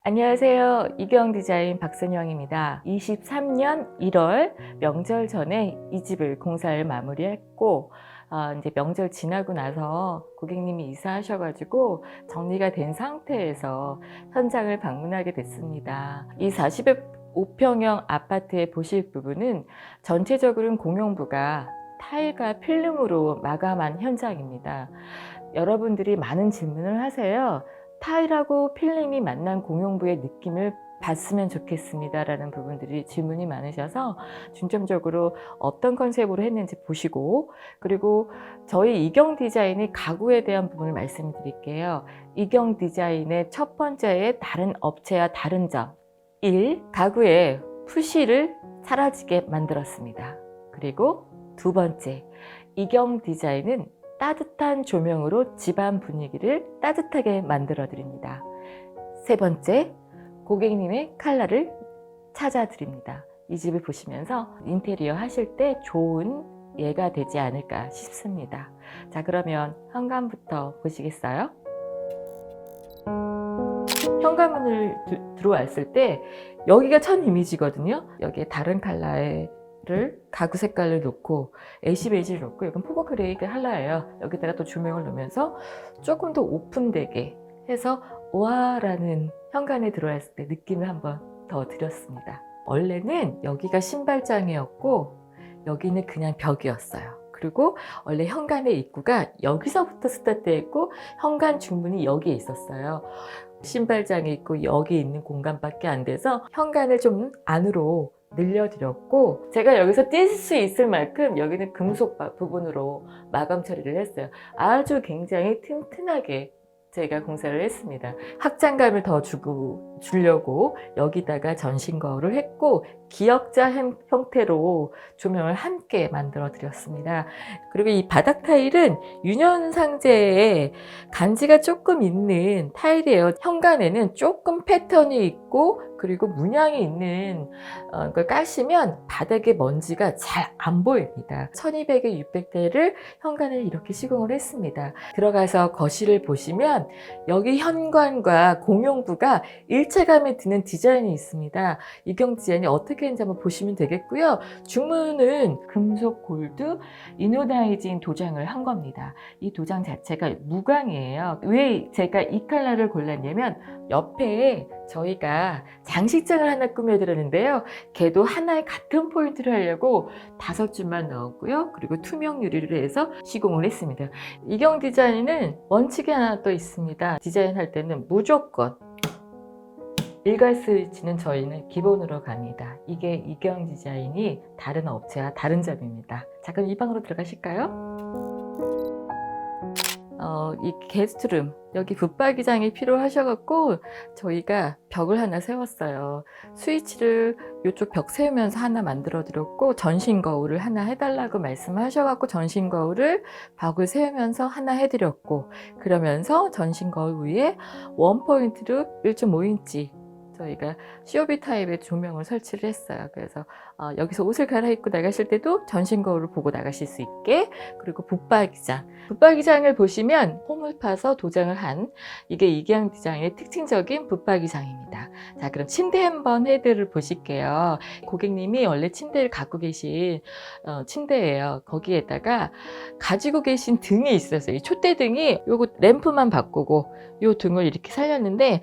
안녕하세요. 이경 디자인 박선영입니다. 23년 1월 명절 전에 이 집을 공사를 마무리했고 이제 명절 지나고 나서 고객님이 이사하셔가지고 정리가 된 상태에서 현장을 방문하게 됐습니다. 이 45평형 아파트의 보실 부분은 전체적으로는 공용부가 타일과 필름으로 마감한 현장입니다. 여러분들이 많은 질문을 하세요. 타일하고 필름이 만난 공용부의 느낌을 봤으면 좋겠습니다 라는 부분들이 질문이 많으셔서 중점적으로 어떤 컨셉으로 했는지 보시고, 그리고 저희 이경 디자인의 가구에 대한 부분을 말씀드릴게요. 이경 디자인의 첫 번째의 다른 업체와 다른 점 1. 가구에 푸시를 사라지게 만들었습니다. 그리고 두 번째, 이경 디자인은 따뜻한 조명으로 집안 분위기를 따뜻하게 만들어 드립니다. 세 번째, 고객님의 컬러를 찾아 드립니다. 이 집을 보시면서 인테리어 하실 때 좋은 예가 되지 않을까 싶습니다. 자, 그러면 현관부터 보시겠어요? 현관문을 들어왔을 때 여기가 첫 이미지거든요. 여기에 다른 컬러의 가구 색깔을 놓고 애쉬 베이지를 놓고 여기 포거 그레이 컬러예요. 여기다가 또 조명을 놓으면서 조금 더 오픈되게 해서 와라는 현관에 들어왔을 때 느낌을 한번 더 드렸습니다. 원래는 여기가 신발장이었고 여기는 그냥 벽이었어요. 그리고 원래 현관의 입구가 여기서부터 스타트했고 현관 중문이 여기에 있었어요. 신발장이 있고 여기 있는 공간밖에 안 돼서 현관을 좀 안으로 늘려드렸고, 제가 여기서 뛸 수 있을 만큼 여기는 금속 부분으로 마감 처리를 했어요. 아주 굉장히 튼튼하게 제가 공사를 했습니다. 확장감을 더 주려고 여기다가 전신 거울을 했고 기역자 형태로 조명을 함께 만들어 드렸습니다. 그리고 이 바닥 타일은 유년상제에 간지가 조금 있는 타일이에요. 현관에는 조금 패턴이 있고 그리고 문양이 있는 걸 까시면 바닥에 먼지가 잘 안 보입니다. 1200에 600대를 현관에 이렇게 시공을 했습니다. 들어가서 거실을 보시면 여기 현관과 공용부가 일체감이 드는 디자인이 있습니다. 이경 디자인이 어떻게 했는지 한번 보시면 되겠고요. 중문은 금속 골드 이노다이징 도장을 한 겁니다. 이 도장 자체가 무광이에요. 왜 제가 이 컬러를 골랐냐면 옆에 저희가 장식장을 하나 꾸며드렸는데요. 걔도 하나의 같은 포인트를 하려고 5줄만 넣었고요. 그리고 투명 유리를 해서 시공을 했습니다. 이경 디자인은 원칙이 하나 또 있습니다. 디자인할 때는 무조건 일괄 스위치는 저희는 기본으로 갑니다. 이게 이경 디자인이 다른 업체와 다른 점입니다. 자, 그럼 이 방으로 들어가실까요? 이 게스트룸, 여기 붙박이장이 필요하셔갖고 저희가 벽을 하나 세웠어요. 스위치를 이쪽 벽 세우면서 하나 만들어 드렸고 전신 거울을 하나 해달라고 말씀하셔갖고 전신 거울을 벽을 세우면서 하나 해드렸고, 그러면서 전신 거울 위에 원포인트로 1.5인치 저희가 COB 타입의 조명을 설치를 했어요. 그래서 여기서 옷을 갈아입고 나가실 때도 전신 거울을 보고 나가실 수 있게. 그리고 붙박이장을 보시면 홈을 파서 도장을 한, 이게 이경 디자인의 특징적인 붙박이장입니다. 자, 그럼 침대 한번 헤드를 보실게요. 고객님이 원래 침대를 갖고 계신 침대예요. 거기에다가 가지고 계신 등이 있었어요. 이 촛대등이 요거 램프만 바꾸고 요 등을 이렇게 살렸는데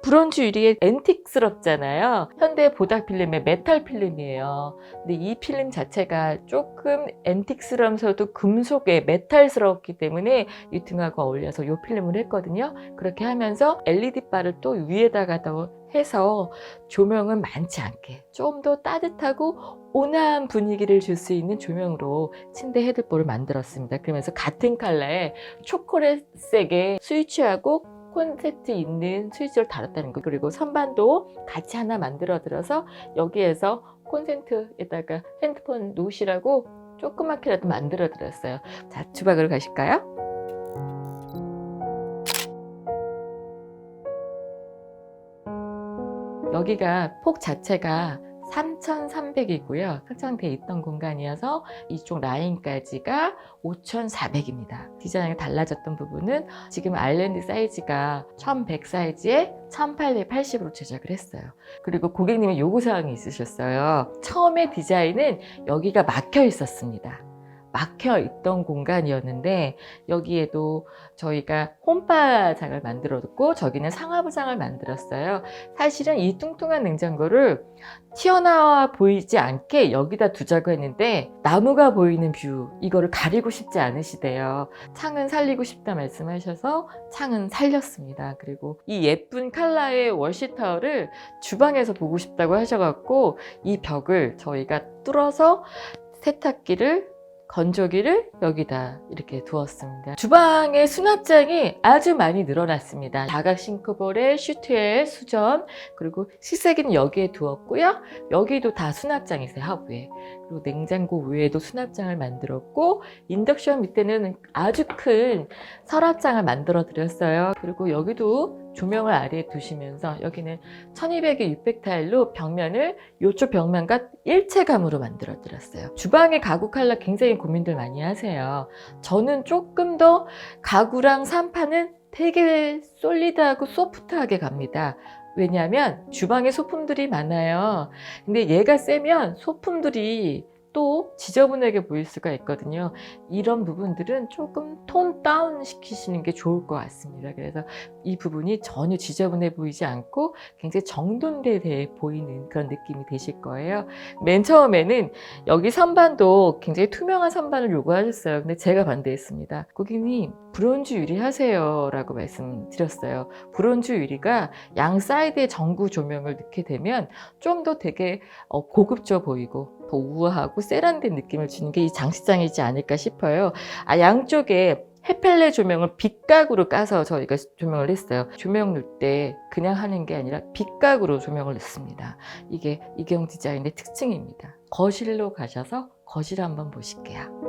브론즈 유리에 앤틱스럽잖아요. 현대 보닥 필름의 메탈 필름이에요. 근데 이 필름 자체가 조금 앤틱스러면서도 금속의 메탈스럽기 때문에 이 등하고 어울려서 이 필름을 했거든요. 그렇게 하면서 LED 바를 또 위에다가 더 해서 조명은 많지 않게 좀 더 따뜻하고 온화한 분위기를 줄 수 있는 조명으로 침대 헤드볼을 만들었습니다. 그러면서 같은 컬러의 초콜릿색의 스위치하고 콘센트 있는 스위치를 달았다는 거. 그리고 선반도 같이 하나 만들어 들어서 여기에서 콘센트에다가 핸드폰 놓으시라고 조그맣게라도 만들어 드렸어요. 자, 주방으로 가실까요? 여기가 폭 자체가 3,300이고요. 확장되어 있던 공간이어서 이쪽 라인까지가 5,400입니다. 디자인이 달라졌던 부분은 지금 아일랜드 사이즈가 1,100 사이즈에 1,880으로 제작을 했어요. 그리고 고객님이 요구사항이 있으셨어요. 처음에 디자인은 여기가 막혀 있었습니다. 막혀 있던 공간이었는데 여기에도 저희가 홈바장을 만들어뒀고 저기는 상하부장을 만들었어요. 사실은 이 뚱뚱한 냉장고를 튀어나와 보이지 않게 여기다 두자고 했는데 나무가 보이는 뷰 이거를 가리고 싶지 않으시대요. 창은 살리고 싶다 말씀하셔서 창은 살렸습니다. 그리고 이 예쁜 컬러의 워시 타월을 주방에서 보고 싶다고 하셔갖고 이 벽을 저희가 뚫어서 세탁기를 건조기를 여기다 이렇게 두었습니다. 주방의 수납장이 아주 많이 늘어났습니다. 다각 싱크볼에 슈트에 수전 그리고 식세기는 여기에 두었고요. 여기도 다 수납장이 있어요. 하부에. 그리고 냉장고 위에도 수납장을 만들었고 인덕션 밑에는 아주 큰 서랍장을 만들어 드렸어요. 그리고 여기도 조명을 아래에 두시면서 여기는 1200에 600 타일로 벽면을 이쪽 벽면과 일체감으로 만들어 드렸어요. 주방의 가구 컬러 굉장히 고민들 많이 하세요. 저는 조금 더 가구랑 산판은 되게 솔리드하고 소프트하게 갑니다. 왜냐하면 주방에 소품들이 많아요. 근데 얘가 세면 소품들이 또 지저분하게 보일 수가 있거든요. 이런 부분들은 조금 톤 다운 시키시는 게 좋을 것 같습니다. 그래서 이 부분이 전혀 지저분해 보이지 않고 굉장히 정돈돼 보이는 그런 느낌이 되실 거예요. 맨 처음에는 여기 선반도 굉장히 투명한 선반을 요구하셨어요. 근데 제가 반대했습니다. 고객님 브론즈 유리하세요 라고 말씀드렸어요. 브론즈 유리가 양 사이드에 전구 조명을 넣게 되면 좀 더 되게 고급져 보이고 더 우아하고 세련된 느낌을 주는 게 이 장식장이지 않을까 싶어요. 양쪽에 헤펠레 조명을 빛각으로 까서 저희가 조명을 했어요. 조명 넣을 때 그냥 하는 게 아니라 빛각으로 조명을 넣습니다. 이게 이경 디자인의 특징입니다. 거실로 가셔서 거실 한번 보실게요.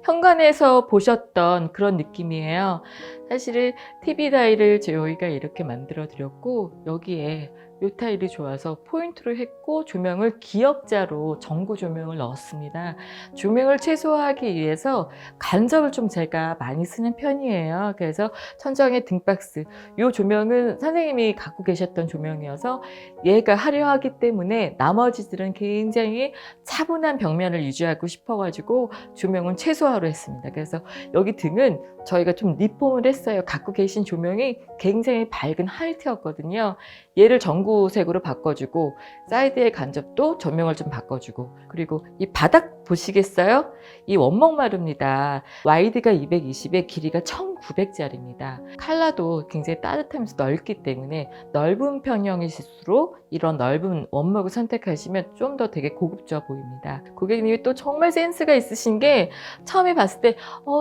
현관에서 보셨던 그런 느낌이에요. 사실은 TV 타일을 저희가 이렇게 만들어 드렸고 여기에 이 타일이 좋아서 포인트로 했고 조명을 기역자로 전구 조명을 넣었습니다. 조명을 최소화하기 위해서 간접을 좀 제가 많이 쓰는 편이에요. 그래서 천정에 등박스 이 조명은 선생님이 갖고 계셨던 조명이어서 얘가 화려하기 때문에 나머지들은 굉장히 차분한 벽면을 유지하고 싶어가지고 조명은 최소화로 했습니다. 그래서 여기 등은 저희가 좀 리폼을 했어요. 갖고 계신 조명이 굉장히 밝은 화이트였거든요. 얘를 전구색으로 바꿔주고 사이드의 간접도 조명을 좀 바꿔주고 그리고 이 바닥 보시겠어요? 이 원목마루입니다. 와이드가 220에 길이가 1900짜리입니다. 컬러도 굉장히 따뜻하면서 넓기 때문에 넓은 평형일수록 이런 넓은 원목을 선택하시면 좀 더 되게 고급져 보입니다. 고객님이 또 정말 센스가 있으신 게 처음에 봤을 때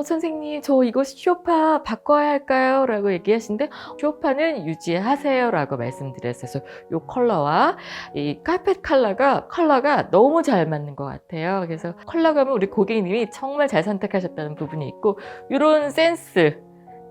선생님 저 이거 소파 바꿔야 할까요? 라고 얘기하시는데 소파는 유지하세요 라고 말씀드렸어요. 그래서 이 컬러와 이 카펫 컬러가 너무 잘 맞는 것 같아요. 그래서 컬러감은 우리 고객님이 정말 잘 선택하셨다는 부분이 있고 이런 센스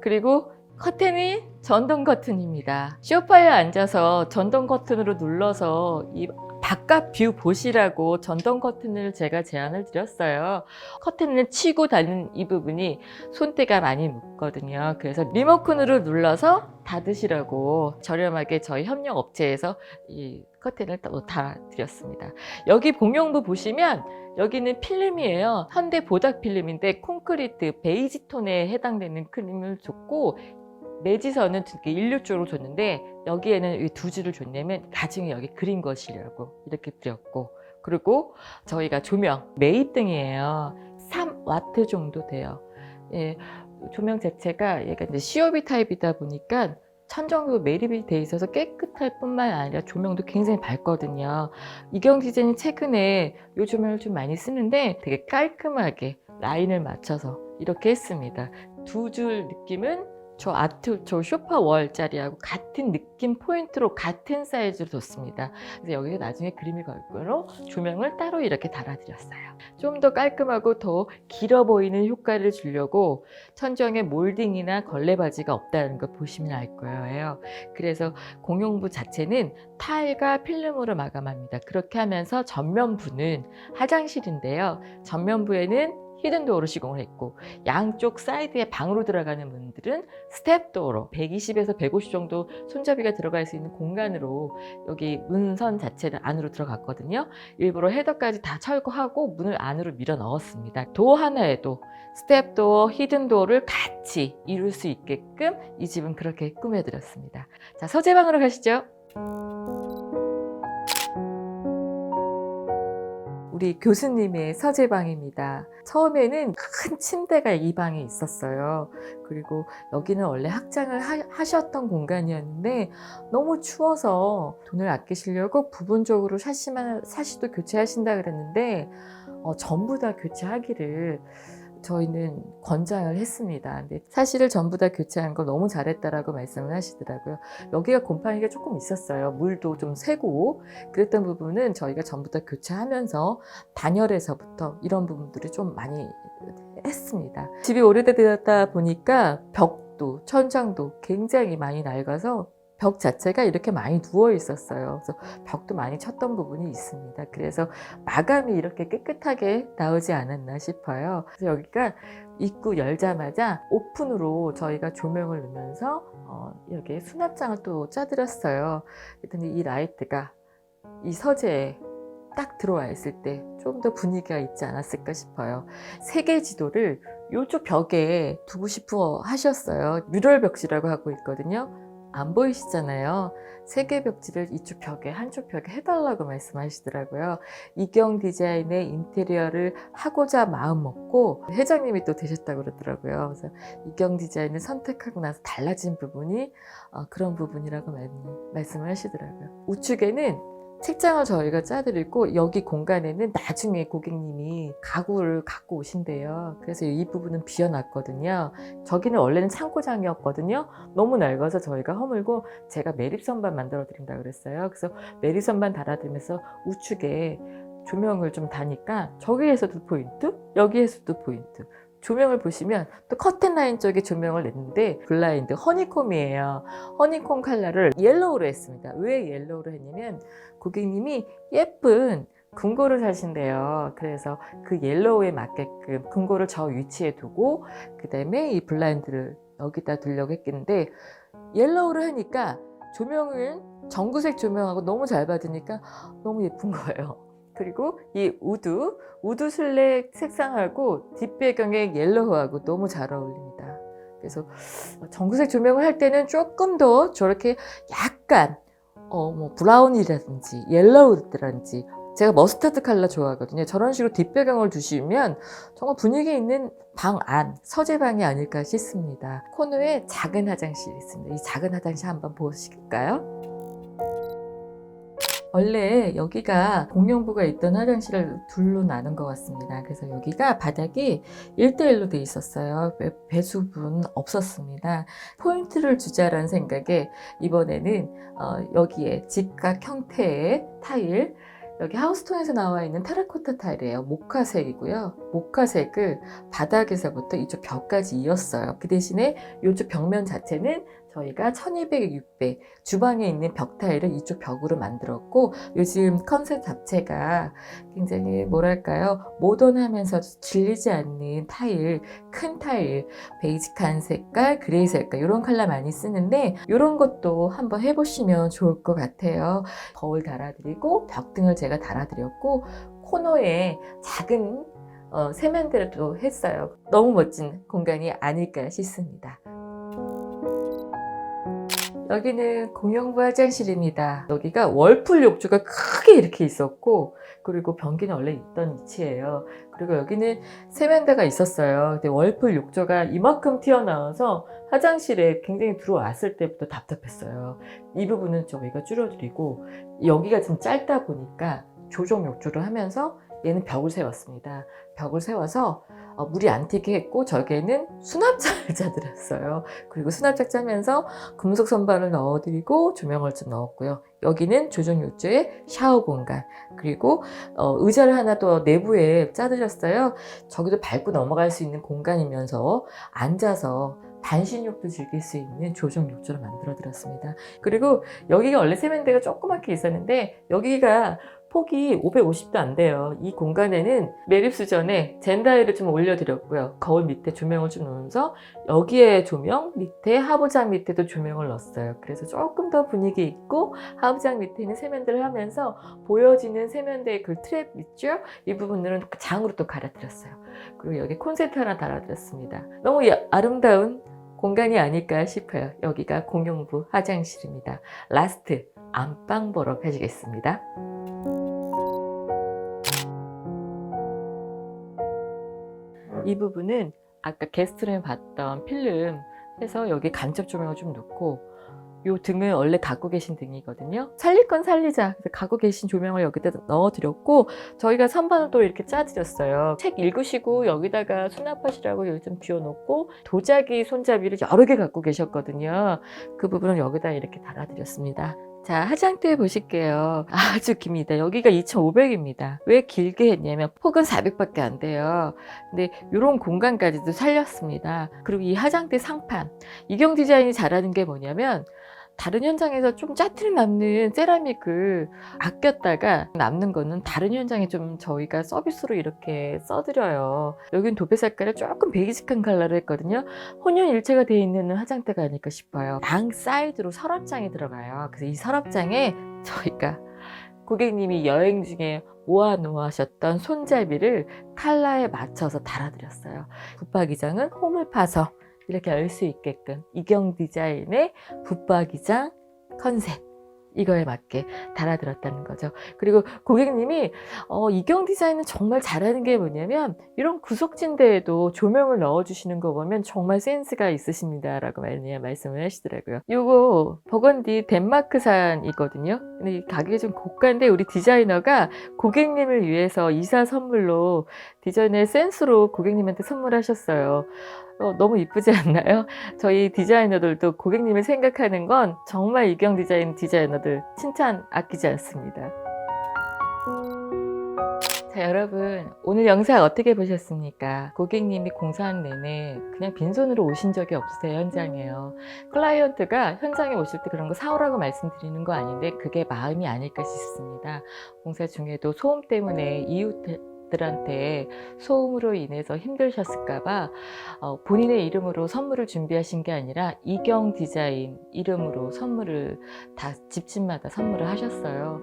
그리고 커튼이 전동 커튼입니다. 소파에 앉아서 전동 커튼으로 눌러서 이 바깥 뷰 보시라고 전동 커튼을 제가 제안을 드렸어요. 커튼을 치고 닫는 이 부분이 손때가 많이 묻거든요. 그래서 리모컨으로 눌러서 닫으시라고 저렴하게 저희 협력 업체에서 이 커튼을 또 달아드렸습니다. 여기 봉용부 보시면 여기는 필름이에요. 현대 보닥 필름인데 콘크리트 베이지 톤에 해당되는 필름을 줬고 매지선은 일류 쪽으로 줬는데 여기에는 이 두 줄을 줬냐면 나중에 여기 그린 것이라고 이렇게 드렸고 그리고 저희가 조명 매입등이에요. 3W 정도 돼요. 예, 조명 자체가 얘가 이제 COB 타입이다 보니까 천정도 매립이 돼 있어서 깨끗할 뿐만 아니라 조명도 굉장히 밝거든요. 이경 디자인이 최근에 이 조명을 좀 많이 쓰는데 되게 깔끔하게 라인을 맞춰서 이렇게 했습니다. 두 줄 느낌은 저 소파 월자리하고 같은 느낌 포인트로 같은 사이즈로 뒀습니다. 그래서 여기서 나중에 그림이 걸고로 조명을 따로 이렇게 달아드렸어요. 좀 더 깔끔하고 더 길어 보이는 효과를 주려고 천정에 몰딩이나 걸레바지가 없다는 걸 보시면 알 거예요. 그래서 공용부 자체는 타일과 필름으로 마감합니다. 그렇게 하면서 전면부는 화장실인데요. 전면부에는 히든도어로 시공을 했고, 양쪽 사이드에 방으로 들어가는 문들은 스텝도어로 120에서 150 정도 손잡이가 들어갈 수 있는 공간으로 여기 문선 자체를 안으로 들어갔거든요. 일부러 헤더까지 다 철거하고 문을 안으로 밀어 넣었습니다. 도어 하나에도 스텝도어, 히든도어를 같이 이룰 수 있게끔 이 집은 그렇게 꾸며드렸습니다. 자, 서재방으로 가시죠. 우리 교수님의 서재방입니다. 처음에는 큰 침대가 이 방에 있었어요. 그리고 여기는 원래 학장을 하셨던 공간이었는데 너무 추워서 돈을 아끼시려고 부분적으로 샤시도 교체하신다 그랬는데 전부 다 교체하기를 저희는 권장을 했습니다. 근데 사실을 전부 다 교체한 거 너무 잘했다라고 말씀을 하시더라고요. 여기가 곰팡이가 조금 있었어요. 물도 좀 새고 그랬던 부분은 저희가 전부 다 교체하면서 단열에서부터 이런 부분들이 좀 많이 했습니다. 집이 오래되다 보니까 벽도 천장도 굉장히 많이 낡아서 벽 자체가 이렇게 많이 누워 있었어요. 그래서 벽도 많이 쳤던 부분이 있습니다. 그래서 마감이 이렇게 깨끗하게 나오지 않았나 싶어요. 그래서 여기가 입구 열자마자 오픈으로 저희가 조명을 넣으면서 여기에 수납장을 또 짜드렸어요. 그랬더니 이 라이트가 이 서재에 딱 들어와 있을 때 좀 더 분위기가 있지 않았을까 싶어요. 세계 지도를 이쪽 벽에 두고 싶어 하셨어요. 뮤럴 벽지라고 하고 있거든요. 안 보이시잖아요. 세계 벽지를 이쪽 벽에 한쪽 벽에 해달라고 말씀하시더라고요. 이경 디자인의 인테리어를 하고자 마음 먹고 회장님이 또 되셨다고 그러더라고요. 그래서 이경 디자인을 선택하고 나서 달라진 부분이 그런 부분이라고 말씀을 하시더라고요. 우측에는 책장을 저희가 짜드리고 여기 공간에는 나중에 고객님이 가구를 갖고 오신대요. 그래서 이 부분은 비어놨거든요. 저기는 원래는 창고장이었거든요. 너무 낡아서 저희가 허물고 제가 매립선반 만들어 드린다고 그랬어요. 그래서 매립선반 달아드리면서 우측에 조명을 좀 다니까 저기에서도 포인트, 여기에서도 포인트. 조명을 보시면 또 커튼 라인 쪽에 조명을 냈는데 블라인드 허니콤이에요. 허니콤 컬러를 옐로우로 했습니다. 왜 옐로우로 했냐면 고객님이 예쁜 금고를 사신대요. 그래서 그 옐로우에 맞게끔 금고를 저 위치에 두고 그 다음에 이 블라인드를 여기다 두려고 했겠는데 옐로우를 하니까 조명을 전구색 조명하고 너무 잘 받으니까 너무 예쁜 거예요. 그리고 이 우드 슬랙 색상하고 뒷배경의 옐로우하고 너무 잘 어울립니다. 그래서 전구색 조명을 할 때는 조금 더 저렇게 약간 뭐 브라운이라든지 옐로우라든지 제가 머스타드 컬러 좋아하거든요. 저런 식으로 뒷배경을 두시면 정말 분위기 있는 방 안, 서재방이 아닐까 싶습니다. 코너에 작은 화장실이 있습니다. 이 작은 화장실 한번 보실까요? 원래 여기가 공용부가 있던 화장실을 둘로 나눈 것 같습니다. 그래서 여기가 바닥이 1대1로 돼 있었어요. 배수분 없었습니다. 포인트를 주자라는 생각에 이번에는 여기에 직각 형태의 타일, 여기 하우스톤에서 나와 있는 테라코타 타일이에요. 모카색이고요. 모카색을 바닥에서부터 이쪽 벽까지 이었어요. 그 대신에 이쪽 벽면 자체는 저희가 1200, 600 주방에 있는 벽 타일을 이쪽 벽으로 만들었고 요즘 컨셉 자체가 굉장히 뭐랄까요 모던하면서 질리지 않는 타일, 큰 타일, 베이직한 색깔, 그레이 색깔 이런 컬러 많이 쓰는데 이런 것도 한번 해보시면 좋을 것 같아요. 거울 달아드리고 벽등을 제가 달아드렸고 코너에 작은 세면대를 또 했어요. 너무 멋진 공간이 아닐까 싶습니다. 여기는 공용부 화장실입니다. 여기가 월풀 욕조가 크게 이렇게 있었고 그리고 변기는 원래 있던 위치예요. 그리고 여기는 세면대가 있었어요. 근데 월풀 욕조가 이만큼 튀어나와서 화장실에 굉장히 들어왔을 때부터 답답했어요. 이 부분은 저희가 줄여드리고 여기가 좀 짧다 보니까 조정 욕조를 하면서 얘는 벽을 세웠습니다. 벽을 세워서 물이 안 튀게 했고 저기에는 수납장을 짜드렸어요. 그리고 수납장 짜면서 금속 선반을 넣어드리고 조명을 좀 넣었고요. 여기는 조정 욕조의 샤워 공간, 그리고 의자를 하나 더 내부에 짜드렸어요. 저기도 밟고 넘어갈 수 있는 공간이면서 앉아서 반신욕도 즐길 수 있는 조정 욕조를 만들어 드렸습니다. 그리고 여기가 원래 세면대가 조그맣게 있었는데 여기가 폭이 550도 안 돼요. 이 공간에는 매립수전에 젠다이를 좀 올려드렸고요. 거울 밑에 조명을 좀 놓으면서 여기에 조명, 밑에 하부장 밑에도 조명을 넣었어요. 그래서 조금 더 분위기 있고 하부장 밑에 있는 세면대를 하면서 보여지는 세면대의 그 트랩 있죠? 이 부분들은 장으로 또 갈아드렸어요. 그리고 여기 콘센트 하나 달아드렸습니다. 너무 아름다운 공간이 아닐까 싶어요. 여기가 공용부 화장실입니다. 라스트 안방 보러 가시겠습니다. 이 부분은 아까 게스트룸에 봤던 필름 해서 여기 간접 조명을 좀 놓고, 이 등은 원래 갖고 계신 등이거든요. 살릴 건 살리자. 그래서 갖고 계신 조명을 여기다 넣어드렸고, 저희가 선반을 또 이렇게 짜드렸어요. 책 읽으시고 여기다가 수납하시라고 여기 좀 비워놓고, 도자기 손잡이를 여러 개 갖고 계셨거든요. 그 부분을 여기다 이렇게 달아드렸습니다. 자, 화장대 보실게요. 아주 깁니다. 여기가 2,500입니다. 왜 길게 했냐면 폭은 400밖에 안 돼요. 근데 이런 공간까지도 살렸습니다. 그리고 이 화장대 상판, 이경 디자인이 잘하는 게 뭐냐면 다른 현장에서 좀 짜투리 남는 세라믹을 아꼈다가 남는 거는 다른 현장에 좀 저희가 서비스로 이렇게 써드려요. 여기는 도배 색깔을 조금 베이직한 컬러를 했거든요. 혼연일체가 되어 있는 화장대가 아닐까 싶어요. 양 사이드로 서랍장이 들어가요. 그래서 이 서랍장에 저희가 고객님이 여행 중에 모아놓으셨던 손잡이를 컬러에 맞춰서 달아드렸어요. 붙박이장은 홈을 파서 이렇게 열 수 있게끔 이경 디자인의 붙박이장 컨셉, 이거에 맞게 달아들었다는 거죠. 그리고 고객님이 이경 디자인은 정말 잘하는 게 뭐냐면 이런 구석진대에도 조명을 넣어주시는 거 보면 정말 센스가 있으십니다 라고 말씀을 하시더라고요. 이거 버건디 덴마크산이거든요. 근데 이 가격이 좀 고가인데 우리 디자이너가 고객님을 위해서 이사 선물로 디자인의 센스로 고객님한테 선물하셨어요. 너무 이쁘지 않나요? 저희 디자이너들도 고객님을 생각하는 건 정말 이경 디자인 디자이너들 칭찬 아끼지 않습니다. 자, 여러분 오늘 영상 어떻게 보셨습니까? 고객님이 공사하는 내내 그냥 빈손으로 오신 적이 없으세요. 현장에요. 클라이언트가 현장에 오실 때 그런 거 사오라고 말씀드리는 거 아닌데 그게 마음이 아닐까 싶습니다. 공사 중에도 소음 때문에 이웃들한테 소음으로 인해서 힘드셨을까봐 본인의 이름으로 선물을 준비하신 게 아니라 이경 디자인 이름으로 선물을 다 집집마다 선물을 하셨어요.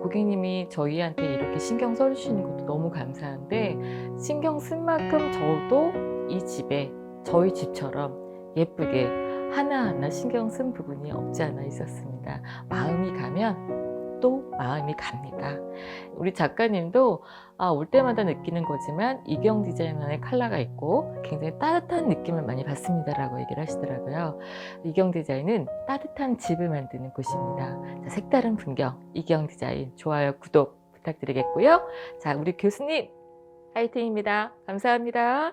고객님이 저희한테 이렇게 신경 써주시는 것도 너무 감사한데 신경 쓴 만큼 저도 이 집에 저희 집처럼 예쁘게 하나하나 신경 쓴 부분이 없지 않아 있었습니다. 마음이 가면 또 마음이 갑니다. 우리 작가님도 올 때마다 느끼는 거지만 이경 디자인만의 컬러가 있고 굉장히 따뜻한 느낌을 많이 받습니다 라고 얘기를 하시더라고요. 이경 디자인은 따뜻한 집을 만드는 곳입니다. 자, 색다른 풍경 이경 디자인 좋아요 구독 부탁드리겠고요. 자, 우리 교수님 화이팅입니다. 감사합니다.